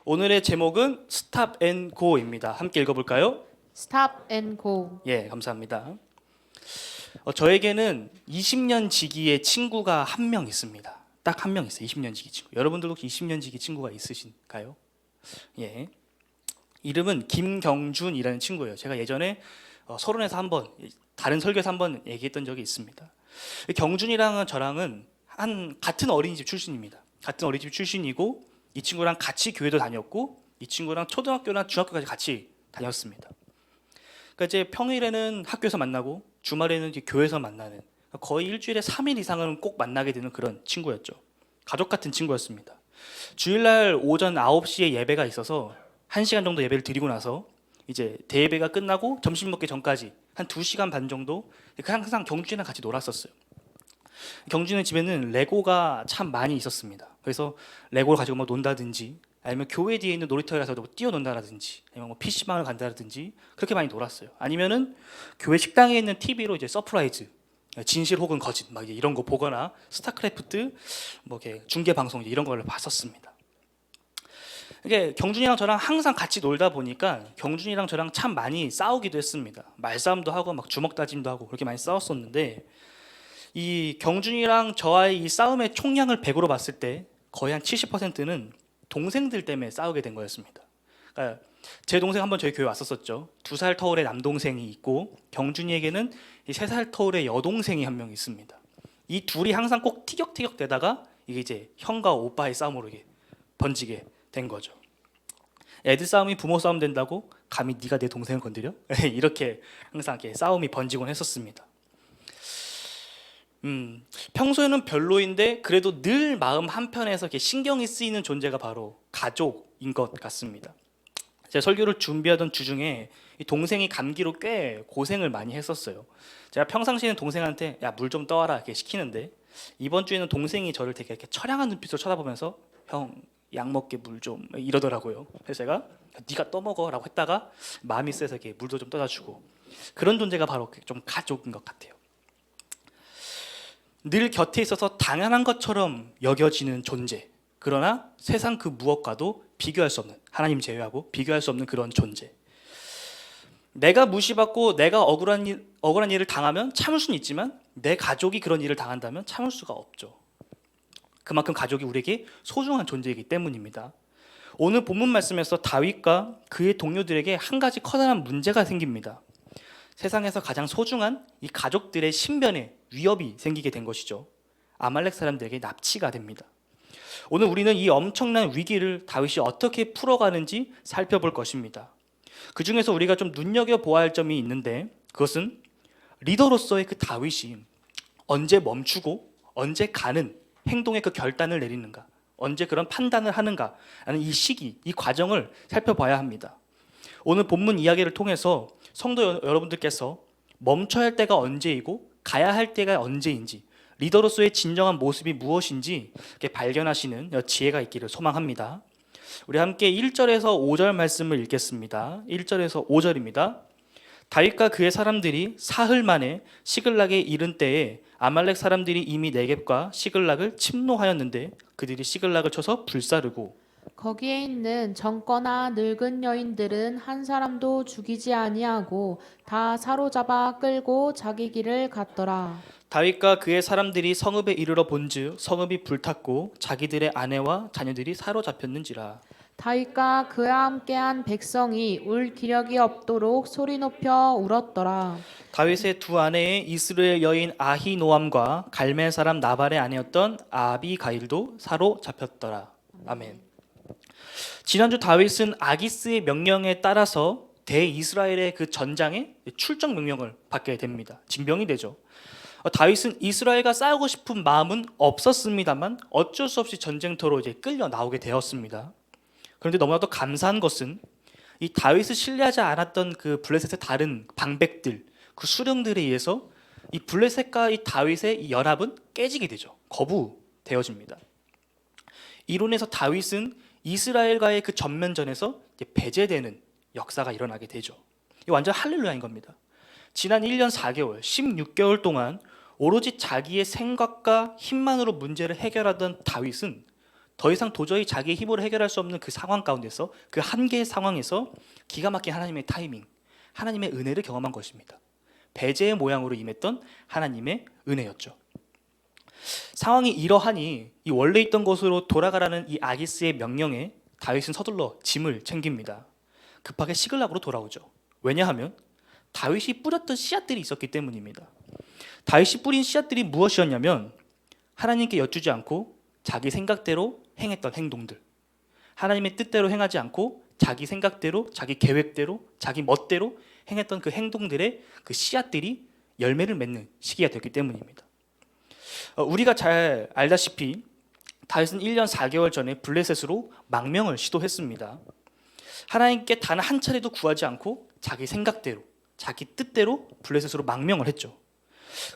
오늘의 제목은 스탑 앤 고입니다. 함께 읽어볼까요? Stop and go. 예, 감사합니다. 저에게는 20년 지기의 친구가 한 명 있습니다. 딱 한 명 있어요. 20년 지기 친구. 여러분들도 혹시 20년 지기 친구가 있으신가요? 예. 이름은 김경준이라는 친구예요. 제가 예전에 서론에서 한번 다른 설교에서 한번 얘기했던 적이 있습니다. 경준이랑은 저랑은 같은 어린이집 출신입니다. 같은 어린이집 출신이고 이 친구랑 같이 교회도 다녔고 이 친구랑 초등학교나 중학교까지 같이 다녔습니다. 그러니까 이제 평일에는 학교에서 만나고 주말에는 이제 교회에서 만나는 거의 일주일에 3일 이상은 꼭 만나게 되는 그런 친구였죠. 가족 같은 친구였습니다. 주일날 오전 9시에 예배가 있어서 1시간 정도 예배를 드리고 나서 이제 대예배가 끝나고 점심 먹기 전까지 한 2시간 반 정도 항상 경준이랑 같이 놀았었어요. 경준의 집에는 레고가 참 많이 있었습니다. 그래서 레고를 가지고 막 논다든지 아니면 교회 뒤에 있는 놀이터에 가서 뛰어논다든지 아니면 뭐 PC방을 간다든지 그렇게 많이 놀았어요. 아니면은 교회 식당에 있는 TV로 이제 서프라이즈 진실 혹은 거짓 막 이런 거 보거나 스타크래프트 뭐 이렇게 중계 방송 이런 걸 봤었습니다. 이게 경준이랑 저랑 항상 같이 놀다 보니까 경준이랑 저랑 참 많이 싸우기도 했습니다. 말싸움도 하고 막 주먹 다짐도 하고 그렇게 많이 싸웠었는데 이 경준이랑 저와의 이 싸움의 총량을 100으로 봤을 때 거의 한 70%는 동생들 때문에 싸우게 된 거였습니다. 그러니까 제 동생 한번 저희 교회 왔었었죠. 2살 터울의 남동생이 있고 경준이에게는 3살 터울의 여동생이 한 명 있습니다. 이 둘이 항상 꼭 티격태격 되다가 이게 이제 형과 오빠의 싸움으로 이게 번지게 된 거죠. 애들 싸움이 부모 싸움 된다고 감히 네가 내 동생을 건드려? 이렇게 항상 이렇게 싸움이 번지곤 했었습니다. 평소에는 별로인데 그래도 늘 마음 한편에서 이렇게 신경이 쓰이는 존재가 바로 가족인 것 같습니다. 제가 설교를 준비하던 주중에 이 동생이 감기로 꽤 고생을 많이 했었어요. 제가 평상시에는 동생한테 야, 물 좀 떠와라 이렇게 시키는데 이번 주에는 동생이 저를 되게 이렇게 처량한 눈빛으로 쳐다보면서 형, 약 먹게 물 좀 이러더라고요. 그래서 제가 네가 떠먹어라고 했다가 마음이 세서 이렇게 물도 좀 떠다 주고 그런 존재가 바로 좀 가족인 것 같아요. 늘 곁에 있어서 당연한 것처럼 여겨지는 존재. 그러나 세상 그 무엇과도 비교할 수 없는, 하나님 제외하고 비교할 수 없는 그런 존재. 내가 무시받고 내가 억울한 일을 당하면 참을 수는 있지만 내 가족이 그런 일을 당한다면 참을 수가 없죠. 그만큼 가족이 우리에게 소중한 존재이기 때문입니다. 오늘 본문 말씀에서 다윗과 그의 동료들에게 한 가지 커다란 문제가 생깁니다. 세상에서 가장 소중한 이 가족들의 신변에 위협이 생기게 된 것이죠. 아말렉 사람들에게 납치가 됩니다. 오늘 우리는 이 엄청난 위기를 다윗이 어떻게 풀어가는지 살펴볼 것입니다. 그 중에서 우리가 좀 눈여겨보아야 할 점이 있는데 그것은 리더로서의 그 다윗이 언제 멈추고 언제 가는 행동의 그 결단을 내리는가, 언제 그런 판단을 하는가 하는 이 시기, 이 과정을 살펴봐야 합니다. 오늘 본문 이야기를 통해서 성도 여러분들께서 멈춰야 할 때가 언제이고 가야 할 때가 언제인지 리더로서의 진정한 모습이 무엇인지 이렇게 발견하시는 지혜가 있기를 소망합니다. 우리 함께 1절에서 5절 말씀을 읽겠습니다. 1절에서 5절입니다. 다윗과 그의 사람들이 사흘 만에 시글락에 이른 때에 아말렉 사람들이 이미 네겝과 시글락을 침노하였는데 그들이 시글락을 쳐서 불사르고 거기에 있는 젊거나 늙은 여인들은 한 사람도 죽이지 아니하고 다 사로잡아 끌고 자기 길을 갔더라. 다윗과 그의 사람들이 성읍에 이르러 본즉 성읍이 불탔고 자기들의 아내와 자녀들이 사로잡혔는지라. 다윗과 그와 함께한 백성이 울 기력이 없도록 소리 높여 울었더라. 다윗의 두 아내의 이스라엘 여인 아히노암과 갈멜 사람 나발의 아내였던 아비가일도 사로잡혔더라. 아멘. 지난주 다윗은 아기스의 명령에 따라서 대이스라엘의 그 전장에 출정 명령을 받게 됩니다. 징병이 되죠. 다윗은 이스라엘과 싸우고 싶은 마음은 없었습니다만 어쩔 수 없이 전쟁터로 이제 끌려 나오게 되었습니다. 그런데 너무나도 감사한 것은 이 다윗을 신뢰하지 않았던 그 블레셋의 다른 방백들, 그 수령들에 의해서 이 블레셋과 이 다윗의 이 연합은 깨지게 되죠. 거부되어집니다. 이론에서 다윗은 이스라엘과의 그 전면전에서 배제되는 역사가 일어나게 되죠. 이 완전 할렐루야인 겁니다. 지난 1년 4개월, 16개월 동안 오로지 자기의 생각과 힘만으로 문제를 해결하던 다윗은 더 이상 도저히 자기의 힘으로 해결할 수 없는 그 상황 가운데서, 그 한계의 상황에서 기가 막힌 하나님의 타이밍, 하나님의 은혜를 경험한 것입니다. 배제의 모양으로 임했던 하나님의 은혜였죠. 상황이 이러하니 이 원래 있던 곳으로 돌아가라는 이 아기스의 명령에 다윗은 서둘러 짐을 챙깁니다. 급하게 시글락으로 돌아오죠. 왜냐하면 다윗이 뿌렸던 씨앗들이 있었기 때문입니다. 다윗이 뿌린 씨앗들이 무엇이었냐면 하나님께 여쭈지 않고 자기 생각대로 행했던 행동들, 하나님의 뜻대로 행하지 않고 자기 생각대로, 자기 계획대로, 자기 멋대로 행했던 그 행동들의 그 씨앗들이 열매를 맺는 시기가 됐기 때문입니다. 우리가 잘 알다시피 다윗은 1년 4개월 전에 블레셋으로 망명을 시도했습니다. 하나님께 단 한 차례도 구하지 않고 자기 생각대로, 자기 뜻대로 블레셋으로 망명을 했죠.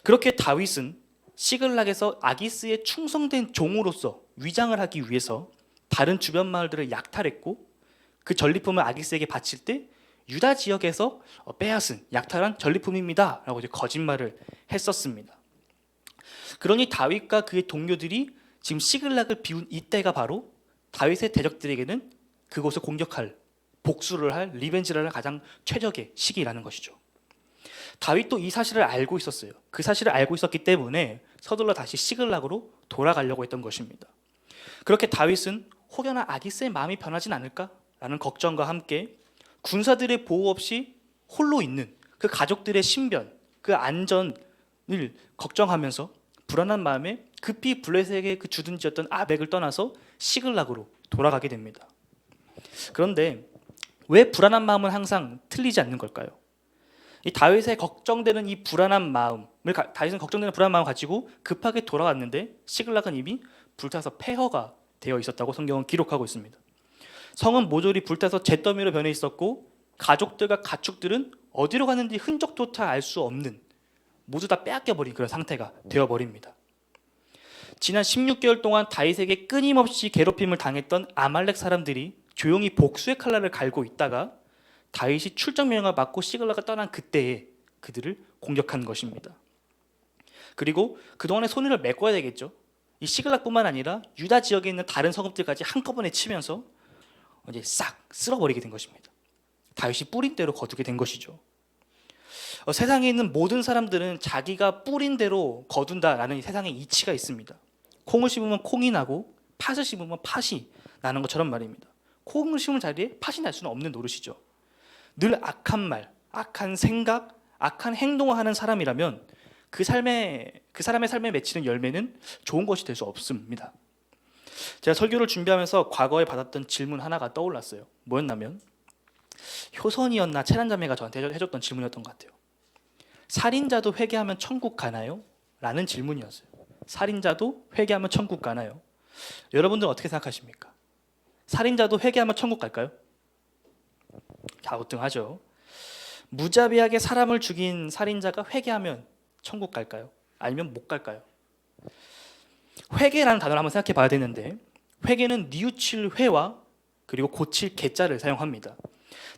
그렇게 다윗은 시글락에서 아기스의 충성된 종으로서 위장을 하기 위해서 다른 주변 마을들을 약탈했고, 그 전리품을 아기스에게 바칠 때 유다 지역에서 빼앗은 약탈한 전리품입니다 라고 이제 거짓말을 했었습니다. 그러니 다윗과 그의 동료들이 지금 시글락을 비운 이때가 바로 다윗의 대적들에게는 그곳을 공격할, 복수를 할, 리벤지를 할 가장 최적의 시기라는 것이죠. 다윗도 이 사실을 알고 있었어요. 그 사실을 알고 있었기 때문에 서둘러 다시 시글락으로 돌아가려고 했던 것입니다. 그렇게 다윗은 혹여나 아기스의 마음이 변하진 않을까라는 걱정과 함께 군사들의 보호 없이 홀로 있는 그 가족들의 신변, 그 안전을 걱정하면서 불안한 마음에 급히 블레셋에게 그 주둔지였던 아벡을 떠나서 시글락으로 돌아가게 됩니다. 그런데 왜 불안한 마음은 항상 틀리지 않는 걸까요? 이 다윗의 걱정되는 이 불안한 마음을, 다윗은 걱정되는 불안한 마음을 가지고 급하게 돌아갔는데 시글락은 이미 불타서 폐허가 되어 있었다고 성경은 기록하고 있습니다. 성은 모조리 불타서 잿더미로 변해 있었고 가족들과 가축들은 어디로 갔는지 흔적조차 알 수 없는, 모두 다 빼앗겨버린 그런 상태가 되어버립니다. 지난 16개월 동안 다윗에게 끊임없이 괴롭힘을 당했던 아말렉 사람들이 조용히 복수의 칼날을 갈고 있다가 다윗이 출정 명령을 받고 시글락을 떠난 그때에 그들을 공격한 것입니다. 그리고 그동안의 손해를 메꿔야 되겠죠. 이 시글락뿐만 아니라 유다 지역에 있는 다른 성읍들까지 한꺼번에 치면서 이제 싹 쓸어버리게 된 것입니다. 다윗이 뿌린 대로 거두게 된 것이죠. 세상에 있는 모든 사람들은 자기가 뿌린 대로 거둔다라는 이 세상의 이치가 있습니다. 콩을 심으면 콩이 나고 팥을 심으면 팥이 나는 것처럼 말입니다. 콩을 심은 자리에 팥이 날 수는 없는 노릇이죠. 늘 악한 말, 악한 생각, 악한 행동을 하는 사람이라면 그 사람의 삶에 맺히는 열매는 좋은 것이 될 수 없습니다. 제가 설교를 준비하면서 과거에 받았던 질문 하나가 떠올랐어요. 뭐였냐면 효선이었나 채란자매가 저한테 해줬던 질문이었던 것 같아요. 살인자도 회개하면 천국 가나요? 라는 질문이었어요. 살인자도 회개하면 천국 가나요? 여러분들 어떻게 생각하십니까? 살인자도 회개하면 천국 갈까요? 갸우뚱하죠. 무자비하게 사람을 죽인 살인자가 회개하면 천국 갈까요? 아니면 못 갈까요? 회개라는 단어를 한번 생각해 봐야 되는데, 회개는 뉘우칠 회와 그리고 고칠 개자를 사용합니다.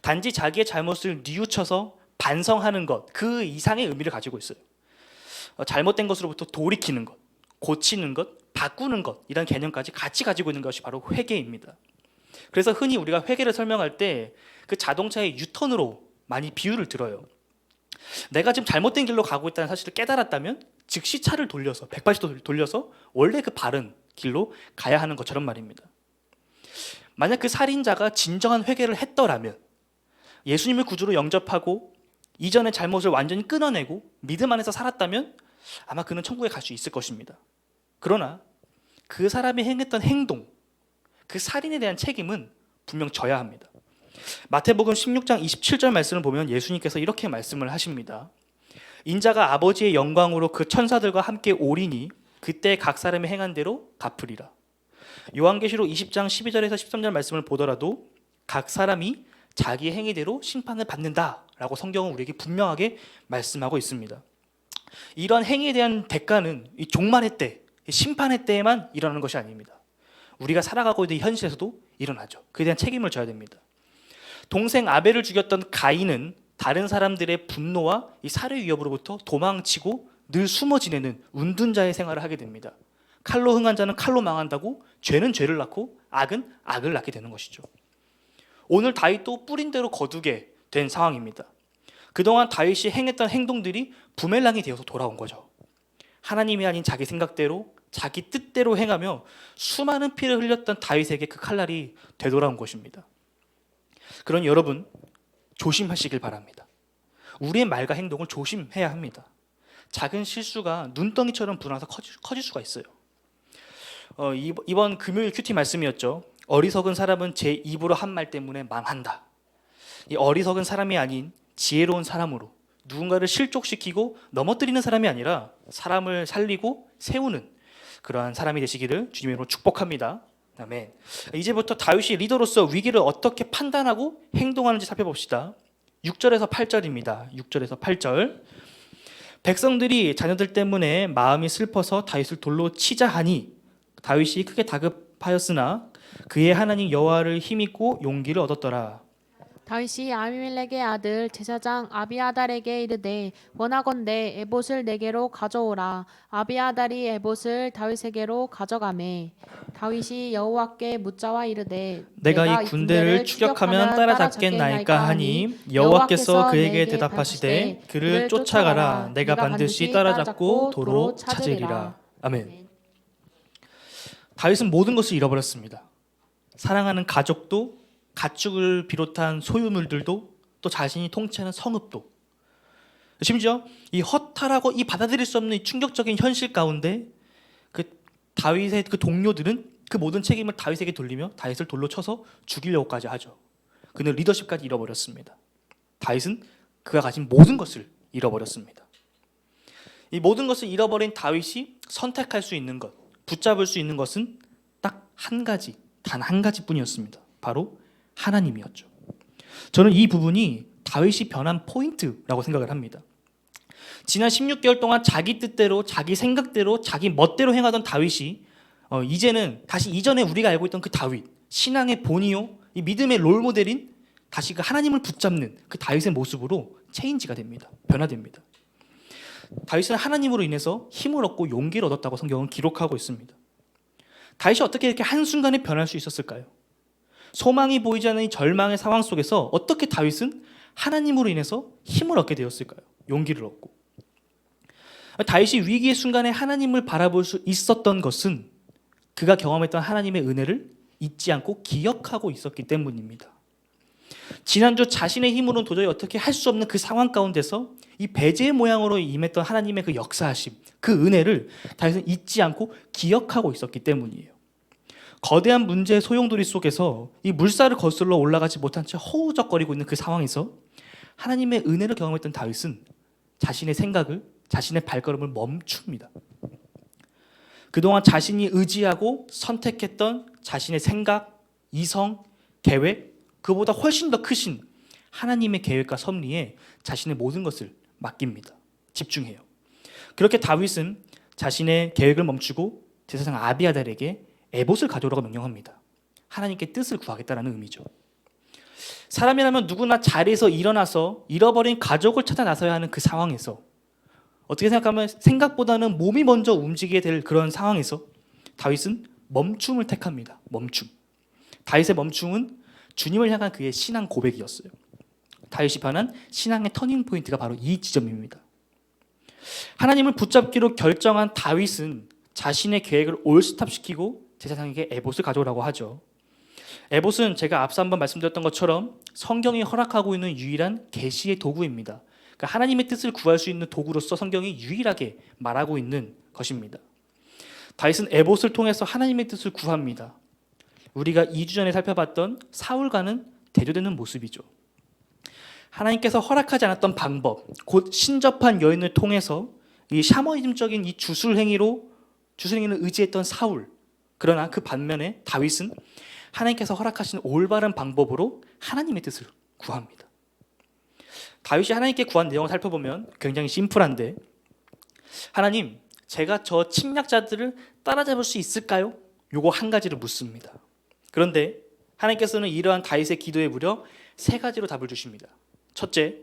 단지 자기의 잘못을 뉘우쳐서 반성하는 것, 그 이상의 의미를 가지고 있어요. 잘못된 것으로부터 돌이키는 것, 고치는 것, 바꾸는 것, 이런 개념까지 같이 가지고 있는 것이 바로 회개입니다. 그래서 흔히 우리가 회개를 설명할 때 그 자동차의 유턴으로 많이 비유를 들어요. 내가 지금 잘못된 길로 가고 있다는 사실을 깨달았다면 즉시 차를 돌려서 180도 돌려서 원래 그 바른 길로 가야 하는 것처럼 말입니다. 만약 그 살인자가 진정한 회개를 했더라면, 예수님을 구주로 영접하고 이전의 잘못을 완전히 끊어내고 믿음 안에서 살았다면 아마 그는 천국에 갈 수 있을 것입니다. 그러나 그 사람이 행했던 행동, 그 살인에 대한 책임은 분명 져야 합니다. 마태복음 16장 27절 말씀을 보면 예수님께서 이렇게 말씀을 하십니다. 인자가 아버지의 영광으로 그 천사들과 함께 오리니 그때 각 사람이 행한 대로 갚으리라. 요한계시록 20장 12절에서 13절 말씀을 보더라도 각 사람이 자기의 행위대로 심판을 받는다라고 성경은 우리에게 분명하게 말씀하고 있습니다. 이런 행위에 대한 대가는 이 종말의 때, 심판의 때에만 일어나는 것이 아닙니다. 우리가 살아가고 있는 현실에서도 일어나죠. 그에 대한 책임을 져야 됩니다. 동생 아벨을 죽였던 가인은 다른 사람들의 분노와 이 살해 위협으로부터 도망치고 늘 숨어 지내는 운둔자의 생활을 하게 됩니다. 칼로 흥한 자는 칼로 망한다고 죄는 죄를 낳고 악은 악을 낳게 되는 것이죠. 오늘 다윗도 뿌린 대로 거두게 된 상황입니다. 그동안 다윗이 행했던 행동들이 부멜랑이 되어서 돌아온 거죠. 하나님이 아닌 자기 생각대로 자기 뜻대로 행하며 수많은 피를 흘렸던 다윗에게 그 칼날이 되돌아온 것입니다. 그러니 여러분 조심하시길 바랍니다. 우리의 말과 행동을 조심해야 합니다. 작은 실수가 눈덩이처럼 불어나서 커질 수가 있어요. 이번 금요일 큐티 말씀이었죠. 어리석은 사람은 제 입으로 한 말 때문에 망한다. 이 어리석은 사람이 아닌 지혜로운 사람으로 누군가를 실족시키고 넘어뜨리는 사람이 아니라 사람을 살리고 세우는 그러한 사람이 되시기를 주님으로 축복합니다. 아멘. 이제부터 다윗이 리더로서 위기를 어떻게 판단하고 행동하는지 살펴봅시다. 6절에서 8절입니다. 6절에서 8절. 백성들이 자녀들 때문에 마음이 슬퍼서 다윗을 돌로 치자 하니 다윗이 크게 다급하였으나 그의 하나님 여호와를 힘입고 용기를 얻었더라. 다윗이 아히멜렉의 아들 제사장 아비아달에게 이르되 원하건대 에봇을 내게로 가져오라. 아비아달이 에봇을 다윗에게로 가져가매 다윗이 여호와께 묻자와 이르되 내가 이 군대를 추격하면 따라잡겠나이까 하니 여호와께서 그에게 대답하시되 그를 쫓아가라. 내가 반드시 따라잡고 도로 찾으리라. 아멘. 다윗은 모든 것을 잃어버렸습니다. 사랑하는 가족도, 가축을 비롯한 소유물들도, 또 자신이 통치하는 성읍도, 심지어 이 허탈하고 이 받아들일 수 없는 이 충격적인 현실 가운데 그 다윗의 그 동료들은 그 모든 책임을 다윗에게 돌리며 다윗을 돌로 쳐서 죽이려고까지 하죠. 그는 리더십까지 잃어버렸습니다. 다윗은 그가 가진 모든 것을 잃어버렸습니다. 이 모든 것을 잃어버린 다윗이 선택할 수 있는 것, 붙잡을 수 있는 것은 딱 한 가지, 단 한 가지뿐이었습니다. 바로 하나님이었죠. 저는 이 부분이 다윗이 변한 포인트라고 생각을 합니다. 지난 16개월 동안 자기 뜻대로, 자기 생각대로, 자기 멋대로 행하던 다윗이 이제는 다시 이전에 우리가 알고 있던 그 다윗, 신앙의 본이요, 이 믿음의 롤모델인 다시 그 하나님을 붙잡는 그 다윗의 모습으로 체인지가 됩니다. 변화됩니다. 다윗은 하나님으로 인해서 힘을 얻고 용기를 얻었다고 성경은 기록하고 있습니다. 다윗이 어떻게 이렇게 한순간에 변할 수 있었을까요? 소망이 보이지 않는 이 절망의 상황 속에서 어떻게 다윗은 하나님으로 인해서 힘을 얻게 되었을까요? 용기를 얻고. 다윗이 위기의 순간에 하나님을 바라볼 수 있었던 것은 그가 경험했던 하나님의 은혜를 잊지 않고 기억하고 있었기 때문입니다. 지난주 자신의 힘으로는 도저히 어떻게 할 수 없는 그 상황 가운데서 이 배제의 모양으로 임했던 하나님의 그 역사하심, 그 은혜를 다윗은 잊지 않고 기억하고 있었기 때문이에요. 거대한 문제의 소용돌이 속에서 이 물살을 거슬러 올라가지 못한 채 허우적거리고 있는 그 상황에서 하나님의 은혜를 경험했던 다윗은 자신의 생각을, 자신의 발걸음을 멈춥니다. 그동안 자신이 의지하고 선택했던 자신의 생각, 이성, 계획, 그보다 훨씬 더 크신 하나님의 계획과 섭리에 자신의 모든 것을 맡깁니다. 집중해요. 그렇게 다윗은 자신의 계획을 멈추고 제사장 아비아달에게 에봇을 가져오라고 명령합니다. 하나님께 뜻을 구하겠다는 의미죠. 사람이라면 누구나 자리에서 일어나서 잃어버린 가족을 찾아 나서야 하는 그 상황에서 어떻게 생각하면 생각보다는 몸이 먼저 움직이게 될 그런 상황에서 다윗은 멈춤을 택합니다. 멈춤. 다윗의 멈춤은 주님을 향한 그의 신앙 고백이었어요. 다윗이 변한 신앙의 터닝 포인트가 바로 이 지점입니다. 하나님을 붙잡기로 결정한 다윗은 자신의 계획을 올스탑시키고 제사장에게 에봇을 가져오라고 하죠. 에봇은 제가 앞서 한번 말씀드렸던 것처럼 성경이 허락하고 있는 유일한 계시의 도구입니다. 그러니까 하나님의 뜻을 구할 수 있는 도구로서 성경이 유일하게 말하고 있는 것입니다. 다윗은 에봇을 통해서 하나님의 뜻을 구합니다. 우리가 2주 전에 살펴봤던 사울과는 대조되는 모습이죠. 하나님께서 허락하지 않았던 방법, 곧 신접한 여인을 통해서 이 샤머니즘적인 이 주술행위를 의지했던 사울. 그러나 그 반면에 다윗은 하나님께서 허락하신 올바른 방법으로 하나님의 뜻을 구합니다. 다윗이 하나님께 구한 내용을 살펴보면 굉장히 심플한데, 하나님, 제가 저 침략자들을 따라잡을 수 있을까요? 요거 한 가지를 묻습니다. 그런데 하나님께서는 이러한 다윗의 기도에 무려 3가지로 답을 주십니다. 첫째,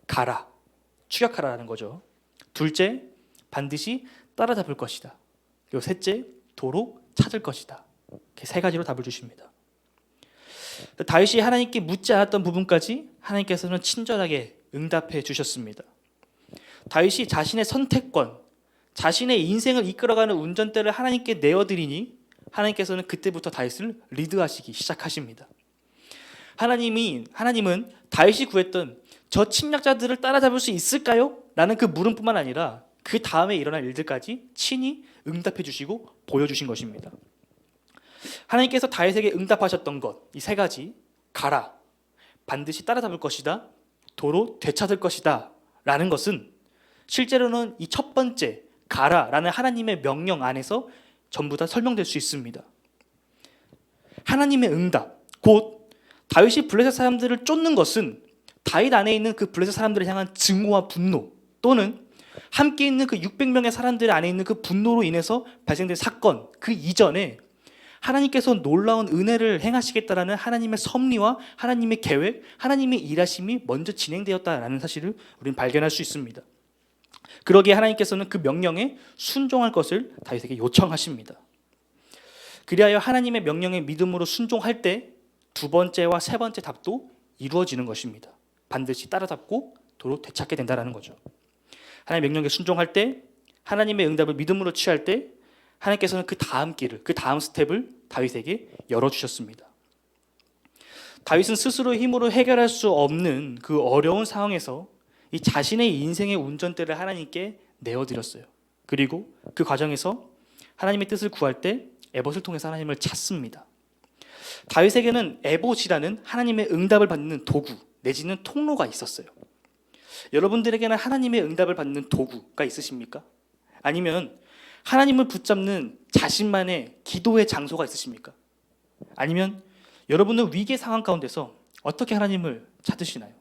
가라, 추격하라는 거죠. 둘째, 반드시 따라잡을 것이다. 그리고 셋째, 도로 찾을 것이다. 이렇게 세 가지로 답을 주십니다. 다윗이 하나님께 묻지 않았던 부분까지 하나님께서는 친절하게 응답해 주셨습니다. 다윗이 자신의 선택권, 자신의 인생을 이끌어가는 운전대를 하나님께 내어드리니 하나님께서는 그때부터 다윗을 리드하시기 시작하십니다. 하나님은 다윗이 구했던 저 침략자들을 따라잡을 수 있을까요? 라는 그 물음뿐만 아니라 그 다음에 일어날 일들까지 친히 응답해 주시고 보여주신 것입니다. 하나님께서 다윗에게 응답하셨던 것, 이 세 가지, 가라, 반드시 따라잡을 것이다, 도로 되찾을 것이다 라는 것은 실제로는 이 첫 번째 가라라는 하나님의 명령 안에서 전부 다 설명될 수 있습니다. 하나님의 응답, 곧 다윗이 블레셋 사람들을 쫓는 것은 다윗 안에 있는 그 블레셋 사람들을 향한 증오와 분노, 또는 함께 있는 그 600명의 사람들 안에 있는 그 분노로 인해서 발생된 사건, 그 이전에 하나님께서 놀라운 은혜를 행하시겠다라는 하나님의 섭리와 하나님의 계획, 하나님의 일하심이 먼저 진행되었다라는 사실을 우리는 발견할 수 있습니다. 그러기에 하나님께서는 그 명령에 순종할 것을 다윗에게 요청하십니다. 그리하여 하나님의 명령에 믿음으로 순종할 때 두 번째와 세 번째 답도 이루어지는 것입니다. 반드시 따라잡고 도로 되찾게 된다는 거죠. 하나님의 명령에 순종할 때, 하나님의 응답을 믿음으로 취할 때 하나님께서는 그 다음 길을, 그 다음 스텝을 다윗에게 열어주셨습니다. 다윗은 스스로 힘으로 해결할 수 없는 그 어려운 상황에서 이 자신의 인생의 운전대를 하나님께 내어드렸어요. 그리고 그 과정에서 하나님의 뜻을 구할 때 에봇을 통해서 하나님을 찾습니다. 다윗에게는 에봇이라는 하나님의 응답을 받는 도구 내지는 통로가 있었어요. 여러분들에게는 하나님의 응답을 받는 도구가 있으십니까? 아니면 하나님을 붙잡는 자신만의 기도의 장소가 있으십니까? 아니면 여러분은 위기의 상황 가운데서 어떻게 하나님을 찾으시나요?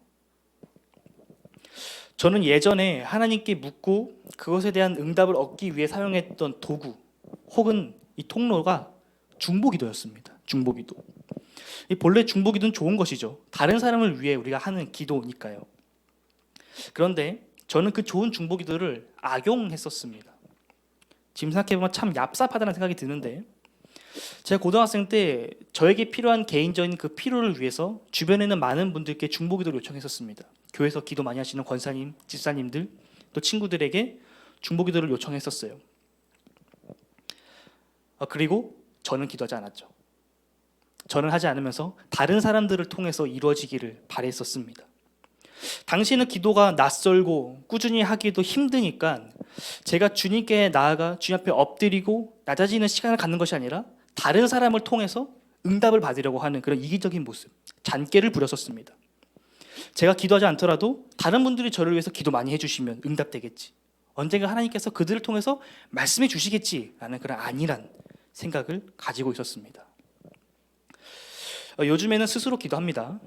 저는 예전에 하나님께 묻고 그것에 대한 응답을 얻기 위해 사용했던 도구 혹은 이 통로가 중보기도였습니다. 중보기도. 본래 중보기도는 좋은 것이죠. 다른 사람을 위해 우리가 하는 기도니까요. 그런데 저는 그 좋은 중보기도를 악용했었습니다. 지금 생각해보면 참 얍삽하다는 생각이 드는데, 제가 고등학생 때 저에게 필요한 개인적인 그 필요를 위해서 주변에 있는 많은 분들께 중보기도를 요청했었습니다. 교회에서 기도 많이 하시는 권사님, 집사님들, 또 친구들에게 중보기도를 요청했었어요. 그리고 저는 기도하지 않았죠. 저는 하지 않으면서 다른 사람들을 통해서 이루어지기를 바랬었습니다. 당시에는 기도가 낯설고 꾸준히 하기도 힘드니까 제가 주님께 나아가 주님 앞에 엎드리고 낮아지는 시간을 갖는 것이 아니라 다른 사람을 통해서 응답을 받으려고 하는 그런 이기적인 모습, 잔꾀를 부렸었습니다. 제가 기도하지 않더라도 다른 분들이 저를 위해서 기도 많이 해주시면 응답되겠지, 언젠가 하나님께서 그들을 통해서 말씀해 주시겠지라는 그런 안일한 생각을 가지고 있었습니다. 요즘에는 스스로 기도합니다.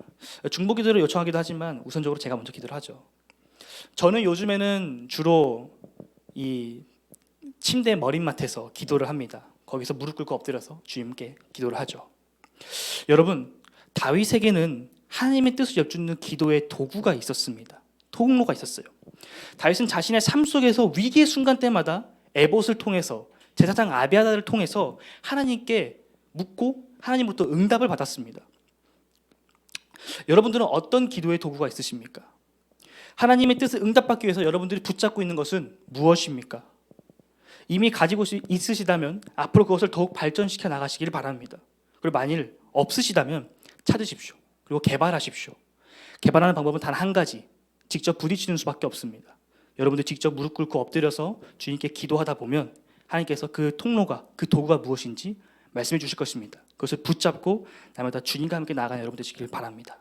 중보기도를 요청하기도 하지만 우선적으로 제가 먼저 기도를 하죠. 저는 요즘에는 주로 이 침대 머릿맡에서 기도를 합니다. 거기서 무릎 꿇고 엎드려서 주님께 기도를 하죠. 여러분, 다윗에게는 하나님의 뜻을 엿주는 기도의 도구가 있었습니다. 통로가 있었어요. 다윗은 자신의 삶 속에서 위기의 순간 때마다 에봇을 통해서, 제사장 아비아다를 통해서 하나님께 묻고 하나님으로부터 응답을 받았습니다. 여러분들은 어떤 기도의 도구가 있으십니까? 하나님의 뜻을 응답받기 위해서 여러분들이 붙잡고 있는 것은 무엇입니까? 이미 가지고 있으시다면 앞으로 그것을 더욱 발전시켜 나가시길 바랍니다. 그리고 만일 없으시다면 찾으십시오. 그리고 개발하십시오. 개발하는 방법은 단 한 가지, 직접 부딪히는 수밖에 없습니다. 여러분들 직접 무릎 꿇고 엎드려서 주님께 기도하다 보면 하나님께서 그 통로가, 그 도구가 무엇인지 말씀해 주실 것입니다. 그것을 붙잡고 날마다 주님과 함께 나아가는 여러분 되시길 바랍니다.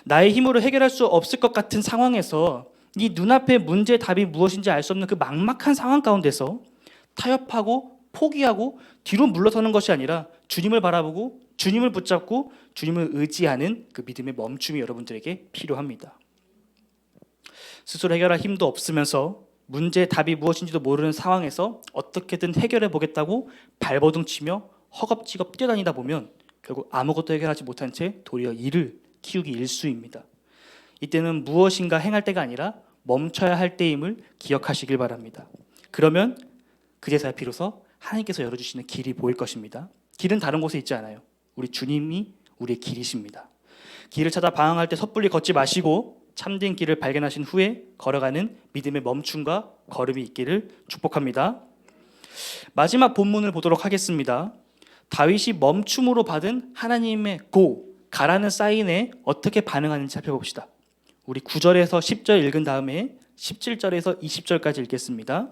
나의 힘으로 해결할 수 없을 것 같은 상황에서 이 눈앞의 문제의 답이 무엇인지 알 수 없는 그 막막한 상황 가운데서 타협하고 포기하고 뒤로 물러서는 것이 아니라 주님을 바라보고 주님을 붙잡고 주님을 의지하는 그 믿음의 멈춤이 여러분들에게 필요합니다. 스스로 해결할 힘도 없으면서 문제의 답이 무엇인지도 모르는 상황에서 어떻게든 해결해 보겠다고 발버둥 치며 허겁지겁 뛰어다니다 보면 결국 아무것도 해결하지 못한 채 도리어 일을 키우기 일쑤입니다. 이때는 무엇인가 행할 때가 아니라 멈춰야 할 때임을 기억하시길 바랍니다. 그러면 그제서야 비로소 하나님께서 열어주시는 길이 보일 것입니다. 길은 다른 곳에 있지 않아요. 우리 주님이 우리의 길이십니다. 길을 찾아 방황할 때 섣불리 걷지 마시고 참된 길을 발견하신 후에 걸어가는 믿음의 멈춤과 걸음이 있기를 축복합니다. 마지막 본문을 보도록 하겠습니다. 다윗이 멈춤으로 받은 하나님의 가라는 사인에 어떻게 반응하는지 살펴봅시다. 우리 9절에서 10절 읽은 다음에 17절에서 20절까지 읽겠습니다.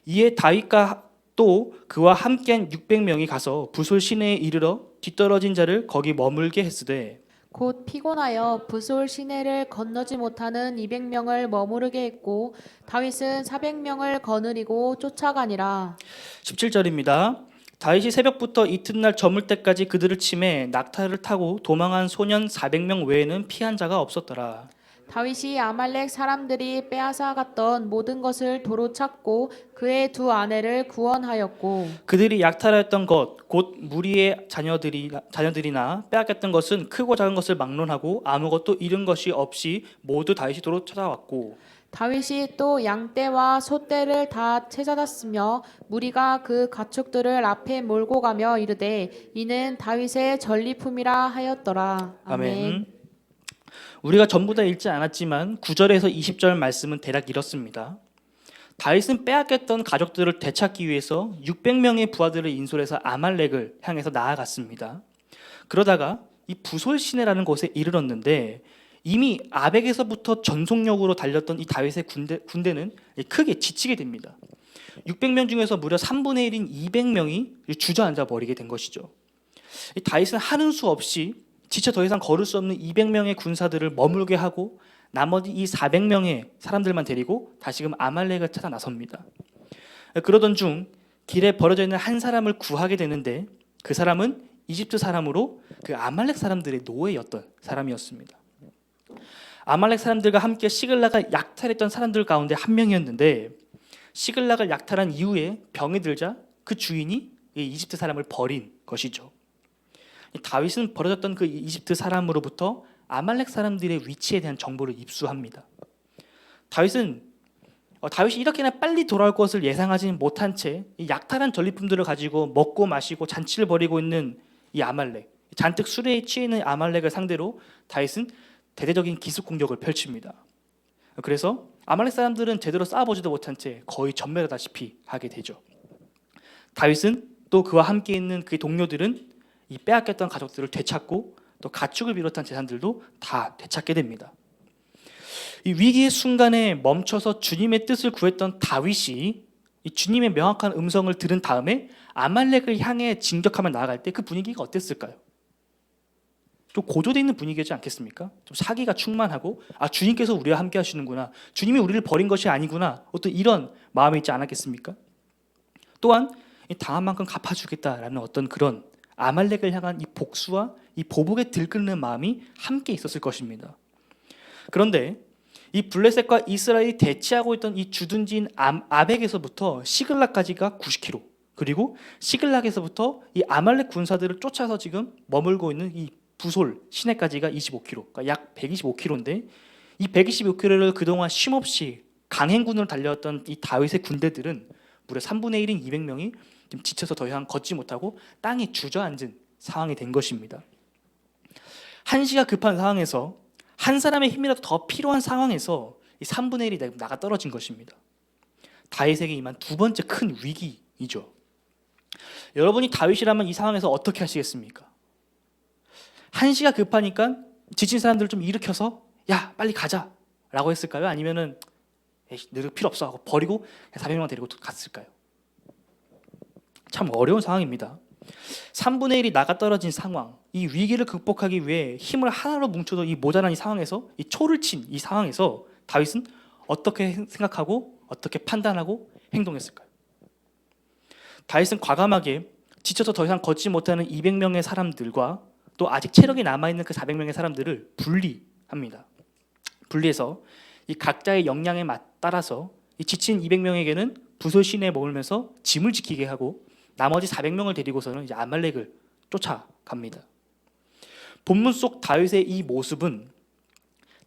이에 다윗과 또 그와 함께한 600명이 가서 부솔 시내에 이르러 뒤떨어진 자를 거기 머물게 했으되 곧 피곤하여 부솔 시내를 건너지 못하는 200명을 머무르게 했고 다윗은 400명을 거느리고 쫓아가니라. 17절입니다. 다윗이 새벽부터 이튿날 저물 때까지 그들을 치매 낙타를 타고 도망한 소년 400명 외에는 피한 자가 없었더라. 다윗이 아말렉 사람들이 빼앗아 갔던 모든 것을 도로 찾고 그의 두 아내를 구원하였고 그들이 약탈하였던 것 곧 무리의 자녀들이나 빼앗겼던 것은 크고 작은 것을 막론하고 아무것도 잃은 것이 없이 모두 다윗이 도로 찾아왔고 다윗이 또 양떼와 소떼를 다 채잡았으며 무리가 그 가축들을 앞에 몰고 가며 이르되 이는 다윗의 전리품이라 하였더라. 아멘. 우리가 전부 다 읽지 않았지만 9절에서 20절 말씀은 대략 이렇습니다. 다윗은 빼앗겼던 가족들을 되찾기 위해서 600명의 부하들을 인솔해서 아말렉을 향해서 나아갔습니다. 그러다가 이 부솔 시내라는 곳에 이르렀는데 이미 아벡에서부터 전속력으로 달렸던 이 다윗의 군대는 크게 지치게 됩니다. 600명 중에서 무려 3분의 1인 200명이 주저앉아 버리게 된 것이죠. 이 다윗은 하는 수 없이 지쳐 더 이상 걸을 수 없는 200명의 군사들을 머물게 하고 나머지 이 400명의 사람들만 데리고 다시금 아말렉을 찾아 나섭니다. 그러던 중 길에 버려져 있는 한 사람을 구하게 되는데 그 사람은 이집트 사람으로 그 아말렉 사람들의 노예였던 사람이었습니다. 아말렉 사람들과 함께 시글락을 약탈했던 사람들 가운데 한 명이었는데 시글락을 약탈한 이후에 병이 들자 그 주인이 이 이집트 사람을 버린 것이죠. 다윗은 버려졌던 그 이집트 사람으로부터 아말렉 사람들의 위치에 대한 정보를 입수합니다. 다윗이 이렇게나 빨리 돌아올 것을 예상하지 못한 채 이 약탈한 전리품들을 가지고 먹고 마시고 잔치를 벌이고 있는 이 아말렉, 잔뜩 술에 취해 있는 아말렉을 상대로 다윗은 대대적인 기습 공격을 펼칩니다. 그래서 아말렉 사람들은 제대로 싸워보지도 못한 채 거의 전멸하다시피 하게 되죠. 다윗은 또 그와 함께 있는 그의 동료들은 이 빼앗겼던 가족들을 되찾고 또 가축을 비롯한 재산들도 다 되찾게 됩니다. 이 위기의 순간에 멈춰서 주님의 뜻을 구했던 다윗이 이 주님의 명확한 음성을 들은 다음에 아말렉을 향해 진격하며 나아갈 때 그 분위기가 어땠을까요? 좀 고조되어 있는 분위기지 않겠습니까? 좀 사기가 충만하고 주님께서 우리와 함께 하시는구나, 주님이 우리를 버린 것이 아니구나, 어떤 이런 마음이 있지 않았겠습니까? 또한 당한 만큼 갚아주겠다라는 어떤 그런 아말렉을 향한 이 복수와 이 보복에 들끓는 마음이 함께 있었을 것입니다. 그런데 이 블레셋과 이스라엘이 대치하고 있던 이 주둔지인 아벡에서부터 시글락까지가 90km, 그리고 시글락에서부터 이 아말렉 군사들을 쫓아서 지금 머물고 있는 이 부솔 시내까지가 25km, 그러니까 약 125km인데 이 125km를 그동안 쉼없이 강행군으로 달려왔던 이 다윗의 군대들은 무려 3분의 1인 200명이 지금 지쳐서 더 이상 걷지 못하고 땅에 주저앉은 상황이 된 것입니다. 한시가 급한 상황에서 한 사람의 힘이라도 더 필요한 상황에서 이 3분의 1이 나가 떨어진 것입니다. 다윗에게 임한 두 번째 큰 위기이죠. 여러분이 다윗이라면 이 상황에서 어떻게 하시겠습니까? 한시가 급하니까 지친 사람들을 좀 일으켜서 야 빨리 가자 라고 했을까요? 아니면은 늘 필요 없어 하고 버리고 400명 데리고 갔을까요? 참 어려운 상황입니다. 3분의 1이 나가 떨어진 상황, 이 위기를 극복하기 위해 힘을 하나로 뭉쳐도 이 모자란 이 상황에서, 이 초를 친 이 상황에서 다윗은 어떻게 생각하고 어떻게 판단하고 행동했을까요? 다윗은 과감하게 지쳐서 더 이상 걷지 못하는 200명의 사람들과 또 아직 체력이 남아있는 그 400명의 사람들을 분리합니다. 분리해서 이 각자의 역량에 따라서 이 지친 200명에게는 부솔 시내에 머물면서 짐을 지키게 하고 나머지 400명을 데리고서는 이제 아말렉을 쫓아갑니다. 본문 속 다윗의 이 모습은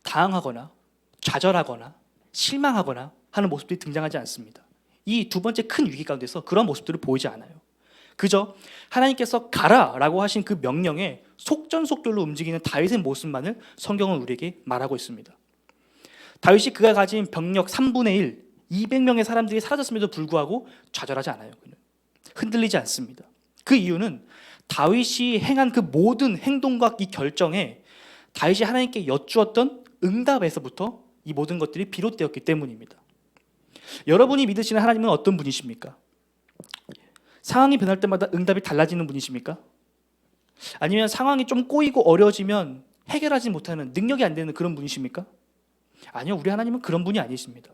당황하거나 좌절하거나 실망하거나 하는 모습들이 등장하지 않습니다. 이 두 번째 큰 위기 가운데서 그런 모습들을 보이지 않아요. 그저 하나님께서 가라라고 하신 그 명령에 속전속결로 움직이는 다윗의 모습만을 성경은 우리에게 말하고 있습니다. 다윗이 그가 가진 병력 3분의 1, 200명의 사람들이 사라졌음에도 불구하고 좌절하지 않아요. 그는 흔들리지 않습니다. 그 이유는 다윗이 행한 그 모든 행동과 이 결정에 다윗이 하나님께 여쭈었던 응답에서부터 이 모든 것들이 비롯되었기 때문입니다. 여러분이 믿으시는 하나님은 어떤 분이십니까? 상황이 변할 때마다 응답이 달라지는 분이십니까? 아니면 상황이 좀 꼬이고 어려워지면 해결하지 못하는, 능력이 안 되는 그런 분이십니까? 아니요, 우리 하나님은 그런 분이 아니십니다.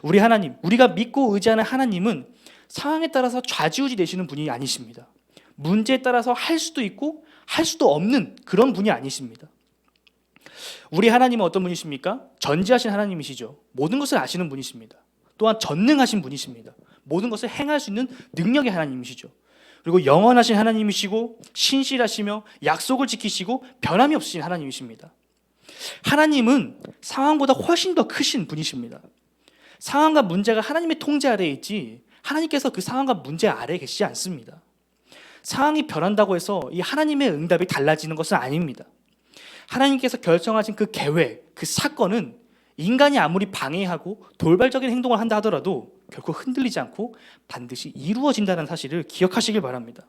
우리 하나님, 우리가 믿고 의지하는 하나님은 상황에 따라서 좌지우지 되시는 분이 아니십니다. 문제에 따라서 할 수도 있고 할 수도 없는 그런 분이 아니십니다. 우리 하나님은 어떤 분이십니까? 전지하신 하나님이시죠. 모든 것을 아시는 분이십니다. 또한 전능하신 분이십니다. 모든 것을 행할 수 있는 능력의 하나님이시죠. 그리고 영원하신 하나님이시고 신실하시며 약속을 지키시고 변함이 없으신 하나님이십니다. 하나님은 상황보다 훨씬 더 크신 분이십니다. 상황과 문제가 하나님의 통제 아래에 있지 하나님께서 그 상황과 문제 아래에 계시지 않습니다. 상황이 변한다고 해서 이 하나님의 응답이 달라지는 것은 아닙니다. 하나님께서 결정하신 그 계획, 그 사건은 인간이 아무리 방해하고 돌발적인 행동을 한다 하더라도 결코 흔들리지 않고 반드시 이루어진다는 사실을 기억하시길 바랍니다.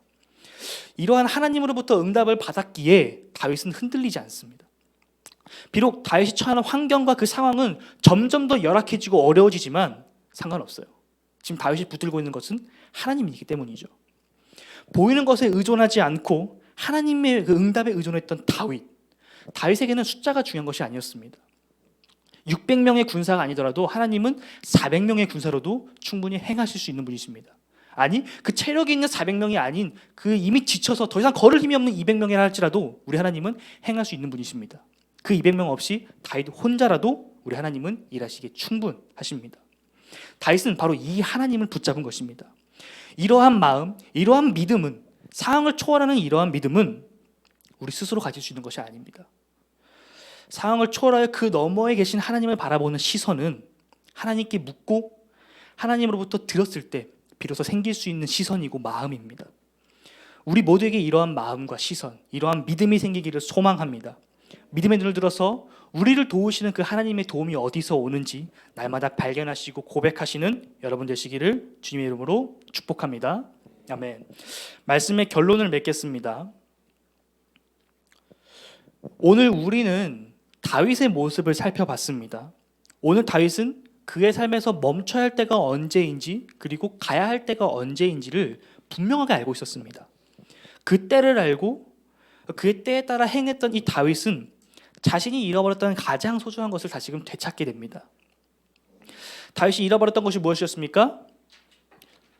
이러한 하나님으로부터 응답을 받았기에 다윗은 흔들리지 않습니다. 비록 다윗이 처하는 환경과 그 상황은 점점 더 열악해지고 어려워지지만 상관없어요. 지금 다윗이 붙들고 있는 것은 하나님이기 때문이죠. 보이는 것에 의존하지 않고 하나님의 그 응답에 의존했던 다윗에게는 숫자가 중요한 것이 아니었습니다. 600명의 군사가 아니더라도 하나님은 400명의 군사로도 충분히 행하실 수 있는 분이십니다. 아니, 그 체력이 있는 400명이 아닌 그 이미 지쳐서 더 이상 걸을 힘이 없는 200명이라 할지라도 우리 하나님은 행할 수 있는 분이십니다. 그 200명 없이 다윗 혼자라도 우리 하나님은 일하시기에 충분하십니다. 다윗은 바로 이 하나님을 붙잡은 것입니다. 이러한 마음, 이러한 믿음은, 상황을 초월하는 이러한 믿음은 우리 스스로 가질 수 있는 것이 아닙니다. 상황을 초월하여 그 너머에 계신 하나님을 바라보는 시선은 하나님께 묻고 하나님으로부터 들었을 때 비로소 생길 수 있는 시선이고 마음입니다. 우리 모두에게 이러한 마음과 시선, 이러한 믿음이 생기기를 소망합니다. 믿음의 눈을 들어서 우리를 도우시는 그 하나님의 도움이 어디서 오는지 날마다 발견하시고 고백하시는 여러분 되시기를 주님의 이름으로 축복합니다. 아멘. 말씀의 결론을 맺겠습니다. 오늘 우리는 다윗의 모습을 살펴봤습니다. 오늘 다윗은 그의 삶에서 멈춰야 할 때가 언제인지 그리고 가야 할 때가 언제인지를 분명하게 알고 있었습니다. 그 때를 알고 그의 때에 따라 행했던 이 다윗은 자신이 잃어버렸던 가장 소중한 것을 다시금 되찾게 됩니다. 다윗이 잃어버렸던 것이 무엇이었습니까?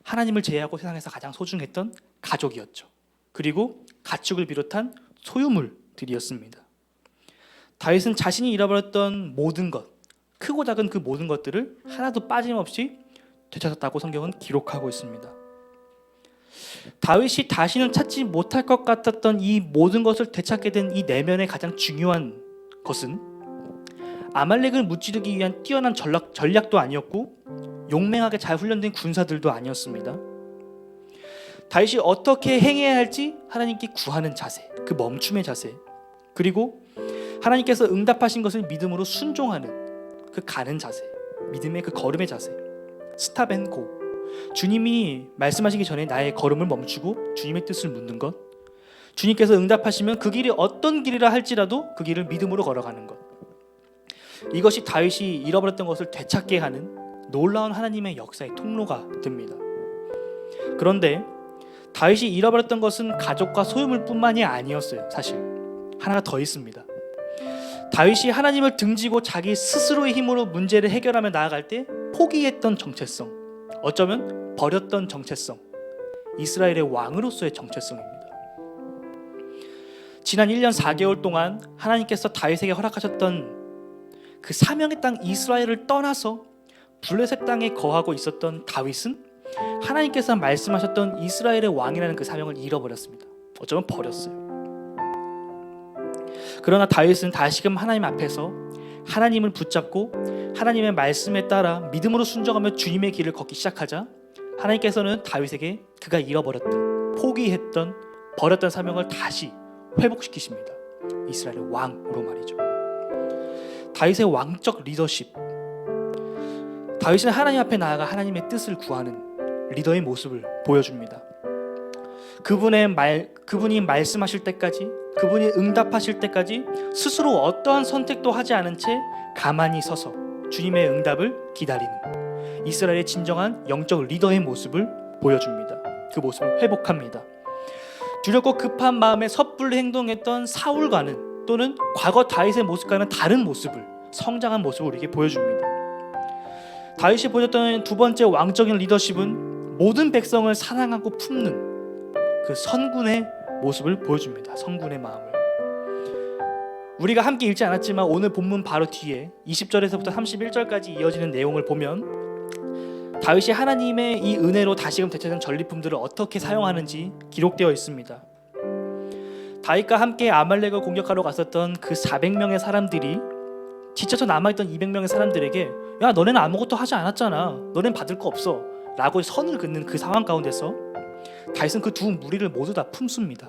하나님을 제외하고 세상에서 가장 소중했던 가족이었죠. 그리고 가축을 비롯한 소유물들이었습니다. 다윗은 자신이 잃어버렸던 모든 것, 크고 작은 그 모든 것들을 하나도 빠짐없이 되찾았다고 성경은 기록하고 있습니다. 다윗이 다시는 찾지 못할 것 같았던 이 모든 것을 되찾게 된 이 내면의 가장 중요한 것은 아말렉을 무찌르기 위한 뛰어난 전략도 아니었고 용맹하게 잘 훈련된 군사들도 아니었습니다. 다윗이 어떻게 행해야 할지 하나님께 구하는 자세, 그 멈춤의 자세, 그리고 하나님께서 응답하신 것을 믿음으로 순종하는 그 가는 자세, 믿음의 그 걸음의 자세, 스탑 앤 고. 주님이 말씀하시기 전에 나의 걸음을 멈추고 주님의 뜻을 묻는 것, 주님께서 응답하시면 그 길이 어떤 길이라 할지라도 그 길을 믿음으로 걸어가는 것, 이것이 다윗이 잃어버렸던 것을 되찾게 하는 놀라운 하나님의 역사의 통로가 됩니다. 그런데 다윗이 잃어버렸던 것은 가족과 소유물뿐만이 아니었어요. 사실 하나가 더 있습니다. 다윗이 하나님을 등지고 자기 스스로의 힘으로 문제를 해결하며 나아갈 때 포기했던 정체성, 어쩌면 버렸던 정체성, 이스라엘의 왕으로서의 정체성입니다. 지난 1년 4개월 동안 하나님께서 다윗에게 허락하셨던 그 사명의 땅 이스라엘을 떠나서 블레셋 땅에 거하고 있었던 다윗은 하나님께서 말씀하셨던 이스라엘의 왕이라는 그 사명을 잃어버렸습니다. 어쩌면 버렸어요. 그러나 다윗은 다시금 하나님 앞에서 하나님을 붙잡고 하나님의 말씀에 따라 믿음으로 순종하며 주님의 길을 걷기 시작하자 하나님께서는 다윗에게 그가 잃어버렸던, 포기했던, 버렸던 사명을 다시 회복시키십니다. 이스라엘의 왕으로 말이죠. 다윗의 왕적 리더십. 다윗은 하나님 앞에 나아가 하나님의 뜻을 구하는 리더의 모습을 보여줍니다. 그분이 말씀하실 때까지, 그분이 응답하실 때까지 스스로 어떠한 선택도 하지 않은 채 가만히 서서 주님의 응답을 기다리는 이스라엘의 진정한 영적 리더의 모습을 보여줍니다. 그 모습을 회복합니다. 두렵고 급한 마음에 섣불리 행동했던 사울과는, 또는 과거 다윗의 모습과는 다른 모습을, 성장한 모습을 우리에게 보여줍니다. 다윗이 보여줬던 두 번째 왕적인 리더십은 모든 백성을 사랑하고 품는 그 선군의 모습을 보여줍니다. 선군의 마음을. 우리가 함께 읽지 않았지만 오늘 본문 바로 뒤에 20절에서부터 31절까지 이어지는 내용을 보면 다윗이 하나님의 이 은혜로 다시금 대체된 전리품들을 어떻게 사용하는지 기록되어 있습니다. 다윗과 함께 아말렉을 공격하러 갔었던 그 400명의 사람들이 지쳐서 남아있던 200명의 사람들에게 야, 너네는 아무것도 하지 않았잖아, 너넨 받을 거 없어 라고 선을 긋는 그 상황 가운데서 다윗은 그 두 무리를 모두 다 품습니다.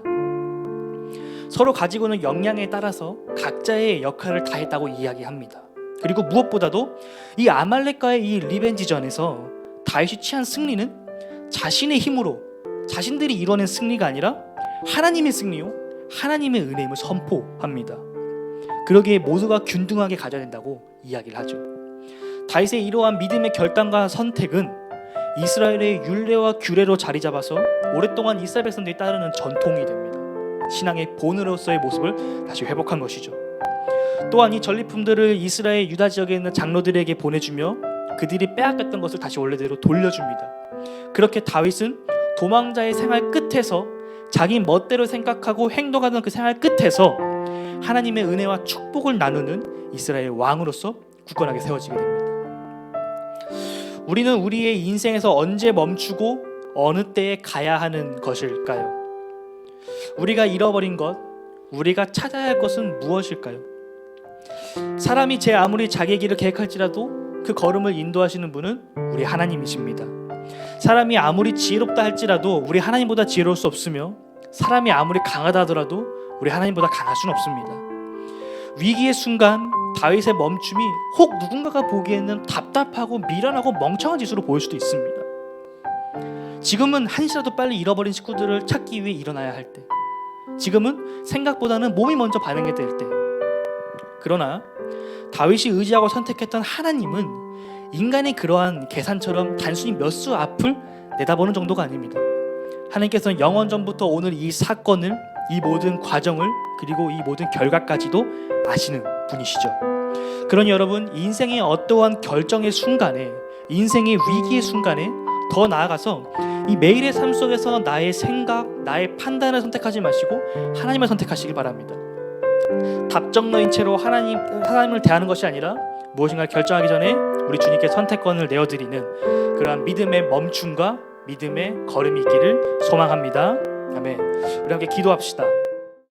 서로 가지고 있는 역량에 따라서 각자의 역할을 다했다고 이야기합니다. 그리고 무엇보다도 이 아말렉과의 이 리벤지전에서 다윗이 취한 승리는 자신의 힘으로, 자신들이 이뤄낸 승리가 아니라 하나님의 승리요, 하나님의 은혜임을 선포합니다. 그러기에 모두가 균등하게 가져야 된다고 이야기를 하죠. 다윗의 이러한 믿음의 결단과 선택은 이스라엘의 율례와 규례로 자리 잡아서 오랫동안 이스라엘 백성들이 따르는 전통이 됩니다. 신앙의 본으로서의 모습을 다시 회복한 것이죠. 또한 이 전리품들을 이스라엘 유다 지역에 있는 장로들에게 보내주며 그들이 빼앗겼던 것을 다시 원래대로 돌려줍니다. 그렇게 다윗은 도망자의 생활 끝에서 자기 멋대로 생각하고 행동하던 그 생활 끝에서 하나님의 은혜와 축복을 나누는 이스라엘 왕으로서 굳건하게 세워지게 됩니다. 우리는 우리의 인생에서 언제 멈추고 어느 때에 가야 하는 것일까요? 우리가 잃어버린 것, 우리가 찾아야 할 것은 무엇일까요? 사람이 제 아무리 자기의 길을 계획할지라도 그 걸음을 인도하시는 분은 우리 하나님이십니다. 사람이 아무리 지혜롭다 할지라도 우리 하나님보다 지혜로울 수 없으며, 사람이 아무리 강하다 하더라도 우리 하나님보다 강할 수는 없습니다. 위기의 순간 다윗의 멈춤이 혹 누군가가 보기에는 답답하고 미련하고 멍청한 짓으로 보일 수도 있습니다. 지금은 한시라도 빨리 잃어버린 식구들을 찾기 위해 일어나야 할 때, 지금은 생각보다는 몸이 먼저 반응해야 될 때, 그러나 다윗이 의지하고 선택했던 하나님은 인간의 그러한 계산처럼 단순히 몇 수 앞을 내다보는 정도가 아닙니다. 하나님께서는 영원 전부터 오늘 이 사건을, 이 모든 과정을, 그리고 이 모든 결과까지도 아시는 분이시죠. 그러니 여러분, 인생의 어떠한 결정의 순간에, 인생의 위기의 순간에 더 나아가서 이 매일의 삶 속에서 나의 생각, 나의 판단을 선택하지 마시고 하나님을 선택하시길 바랍니다. 답정너인 채로 하나님을 대하는 것이 아니라 무엇인가 결정하기 전에 우리 주님께 선택권을 내어드리는 그러한 믿음의 멈춤과 믿음의 걸음이 있기를 소망합니다. 아멘. 우리 함께 기도합시다.